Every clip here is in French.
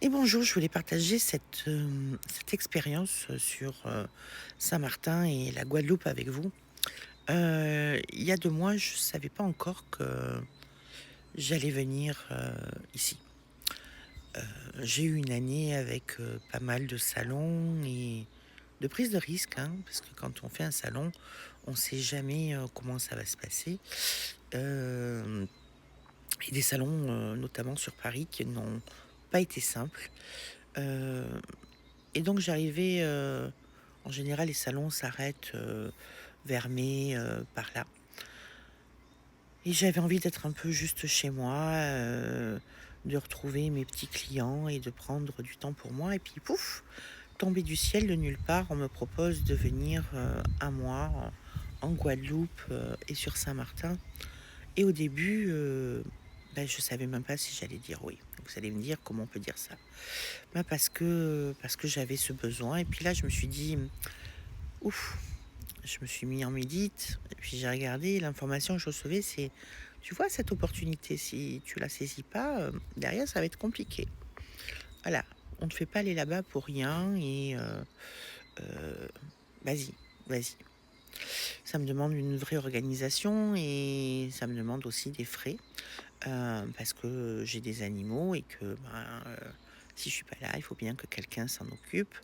Et bonjour, je voulais partager cette expérience sur Saint-Martin et la Guadeloupe avec vous. Il y a 2 mois, je ne savais pas encore que j'allais venir ici. J'ai eu une année avec pas mal de salons et de prise de risque, hein, parce que quand on fait un salon, on ne sait jamais comment ça va se passer. Euh, et des salons, notamment sur Paris, qui n'ont pas été simples. Euh, Et donc j'arrivais, en général les salons s'arrêtent, vers mai, par là, et j'avais envie d'être un peu juste chez moi, de retrouver mes petits clients et de prendre du temps pour moi et puis pouf! Tombé du ciel de nulle part, on me propose de venir, 1 mois en Guadeloupe, et sur Saint-Martin. Et au début, je savais même pas si j'allais dire oui. Vous allez me dire: «Comment on peut dire ça?» Parce que j'avais ce besoin et puis là je me suis dit: «Ouf!» Je me suis mis en médite et puis j'ai regardé l'information que je recevais, c'est: «Tu vois cette opportunité, si tu la saisis pas, derrière ça va être compliqué. Voilà, on ne te fait pas aller là-bas pour rien et heu, vas-y, vas-y». Ça me demande une vraie organisation et ça me demande aussi des frais. Parce que j'ai des animaux et que, si je suis pas là, il faut bien que quelqu'un s'en occupe.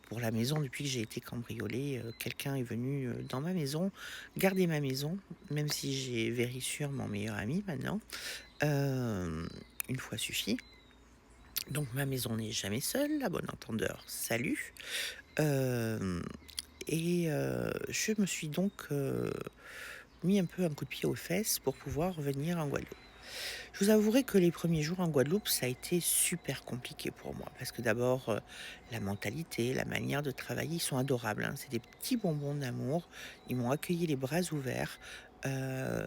Pour la maison, depuis que j'ai été cambriolée, quelqu'un est venu, dans ma maison, garder ma maison, même si j'ai Verisure, mon meilleur ami maintenant. Hem, une fois suffit. Donc ma maison n'est jamais seule, à bon entendeur, salut. Hem je me suis donc, mis un peu un coup de pied aux fesses pour pouvoir venir en Guadeloupe. Je vous avouerai que les premiers jours en Guadeloupe, ça a été super compliqué pour moi parce que d'abord, la mentalité, la manière de travailler, ils sont adorables, hein. C'est des petits bonbons d'amour. Ils m'ont accueilli les bras ouverts, heu,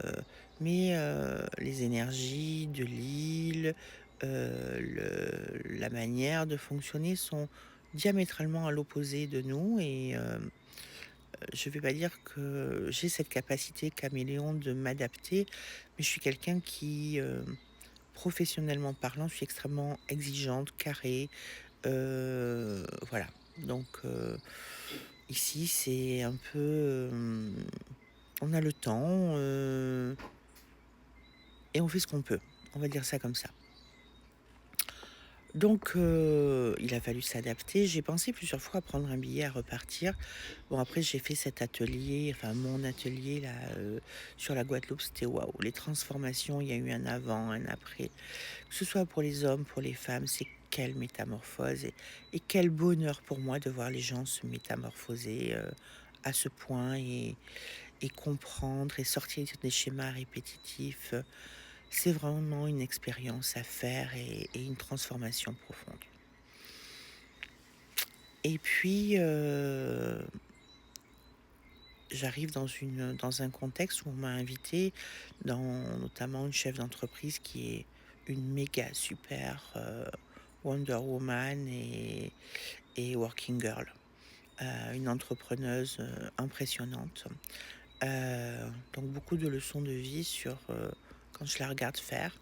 les énergies de l'île, la manière de fonctionner sont diamétralement à l'opposé de nous je vais pas dire que j'ai cette capacité caméléon de m'adapter, mais je suis quelqu'un qui, professionnellement parlant, je suis extrêmement exigeante, carrée, voilà. Donc ici, c'est un peu, on a le temps, et on fait ce qu'on peut. On va dire ça comme ça. Donc il a fallu s'adapter. J'ai pensé plusieurs fois à prendre un billet, à repartir. Bon, après j'ai fait cet atelier, enfin mon atelier là, sur la Guadeloupe, c'était waouh! Les transformations, il y a eu un avant, un après. Que ce soit pour les hommes, pour les femmes, c'est quelle métamorphose et quel bonheur pour moi de voir les gens se métamorphoser, à ce point et comprendre et sortir des schémas répétitifs. C'est vraiment une expérience à faire et une transformation profonde. Et puis, j'arrive dans un contexte où on m'a invité dans notamment une chef d'entreprise qui est une méga super, Wonder Woman et working girl, une entrepreneuse, impressionnante. Donc beaucoup de leçons de vie sur, quand je la regarde faire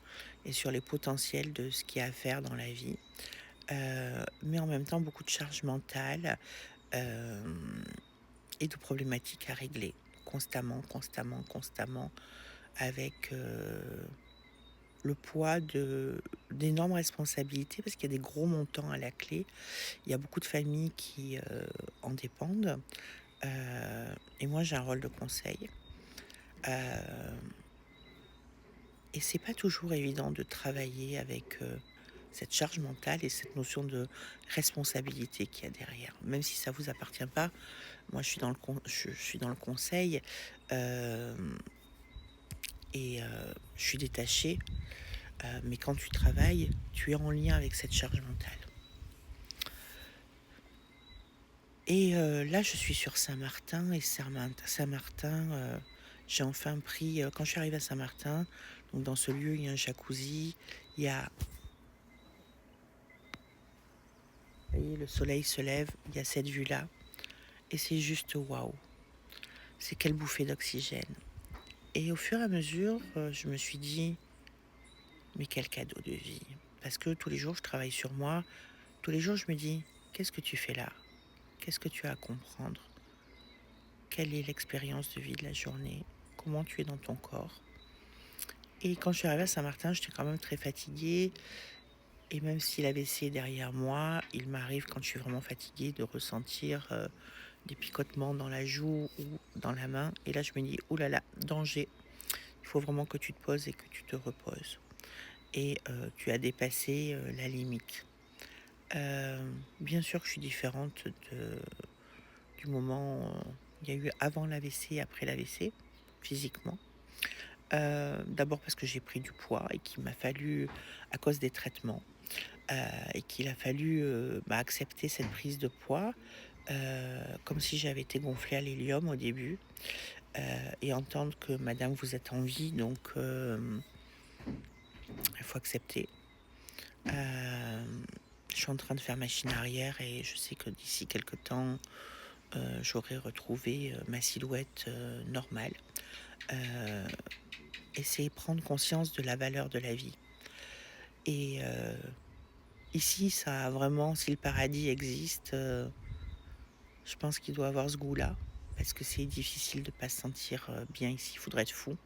et sur les potentiels de ce qu'il y a à faire dans la vie. Mais en même temps beaucoup de charge mentale, hem et de problématiques à régler constamment, constamment, constamment avec, le poids d'énormes responsabilités parce qu'il y a des gros montants à la clé. Il y a beaucoup de familles qui, en dépendent, et moi j'ai un rôle de conseil. Hem Et c'est pas toujours évident de travailler avec, cette charge mentale et cette notion de responsabilité qu'il y a derrière. Même si ça vous appartient pas, moi je suis dans le conseil, hem je suis détachée, mais quand tu travailles, tu es en lien avec cette charge mentale. Là, je suis sur Saint-Martin et Saint-Martin, j'ai enfin pris, quand je suis arrivée à Saint-Martin, donc dans ce lieu, il y a un jacuzzi, il y a vous voyez, le soleil se lève, il y a cette vue-là et c'est juste waouh! C'est quelle bouffée d'oxygène et au fur et à mesure, je me suis dit: «Mais quel cadeau de vie!» parce que tous les jours, je travaille sur moi. Tous les jours, je me dis: «Qu'est-ce que tu fais là? Qu'est-ce que tu as à comprendre? Quelle est l'expérience de vie de la journée? Comment tu es dans ton corps?» Et quand je suis arrivée à Saint-Martin, j'étais quand même très fatiguée et même si l'AVC est derrière moi, il m'arrive quand je suis vraiment fatiguée de ressentir, des picotements dans la joue ou dans la main et là je me dis: «Ouh là là, danger, il faut vraiment que tu te poses et que tu te reposes et tu as dépassé, la limite». Bien sûr que je suis différente du moment, il y a eu avant l'AVC et après l'AVC, physiquement. D'abord parce que j'ai pris du poids et qu'il m'a fallu, à cause des traitements, heu et qu'il a fallu, accepter cette prise de poids, comme si j'avais été gonflée à l'hélium au début, heu et entendre que: «Madame, vous êtes en vie, donc il faut accepter». Hem, je suis en train de faire machine arrière et je sais que d'ici quelque temps, j'aurai retrouvé, ma silhouette, normale. Heu et c'est prendre conscience de la valeur de la vie et ici, ça a vraiment si le paradis existe, je pense qu'il doit avoir ce goût-là, parce que c'est difficile de pas se sentir, bien ici, il faudrait être fou.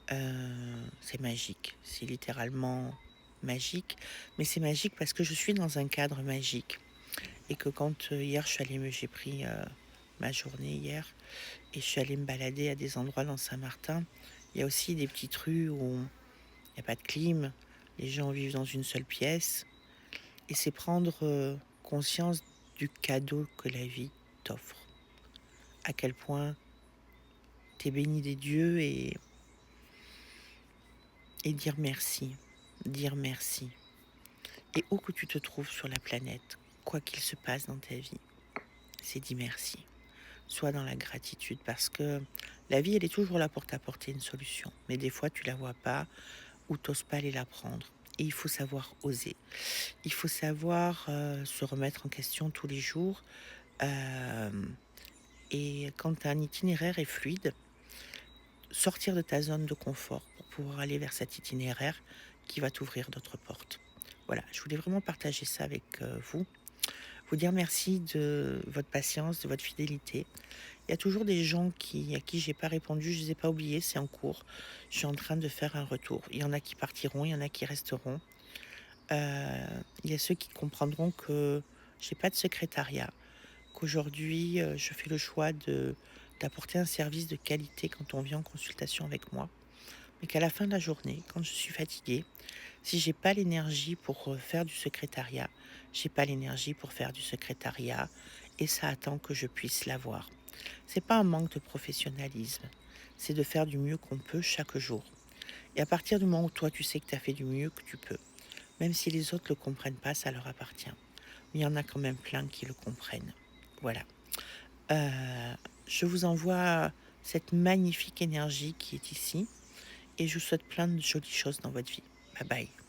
C'est magique, c'est littéralement magique, mais c'est magique parce que je suis dans un cadre magique et que quand, hier je suis allée me j'ai pris, ma journée hier et je suis allée me balader à des endroits dans Saint-Martin. Il y a aussi des petites rues où il y a pas de clim, les gens vivent dans une seule pièce et c'est prendre, conscience du cadeau que la vie t'offre. À quel point tu es béni des dieux et dire merci, dire merci. Et où que tu te trouves sur la planète, quoi qu'il se passe dans ta vie, c'est dis merci. Sois dans la gratitude parce que la vie, elle est toujours là pour t'apporter une solution. Mais des fois, tu la vois pas ou t'oses pas aller la prendre. Et il faut savoir oser. Il faut savoir se remettre en question tous les jours. euh, et quand un itinéraire est fluide, sortir de ta zone de confort pour pouvoir aller vers cet itinéraire qui va t'ouvrir d'autres portes. Voilà, je voulais vraiment partager ça avec vous. Vous dire merci de votre patience, de votre fidélité. Il y a toujours des gens à qui j'ai pas répondu, je les ai pas oubliés, c'est en cours. Je suis en train de faire un retour. Il y en a qui partiront, il y en a qui resteront. Il y a ceux qui comprendront que j'ai pas de secrétariat, qu'aujourd'hui je fais le choix d'apporter un service de qualité quand on vient en consultation avec moi, mais qu'à la fin de la journée, quand je suis fatiguée, si j'ai pas l'énergie pour faire du secrétariat, j'ai pas l'énergie pour faire du secrétariat et ça attend que je puisse l'avoir. C'est pas un manque de professionnalisme, c'est de faire du mieux qu'on peut chaque jour. Et à partir du moment où toi tu sais que tu as fait du mieux que tu peux, même si les autres le comprennent pas, ça leur appartient. Mais il y en a quand même plein qui le comprennent. Voilà. Je vous envoie cette magnifique énergie qui est ici et je vous souhaite plein de jolies choses dans votre vie. Bye bye.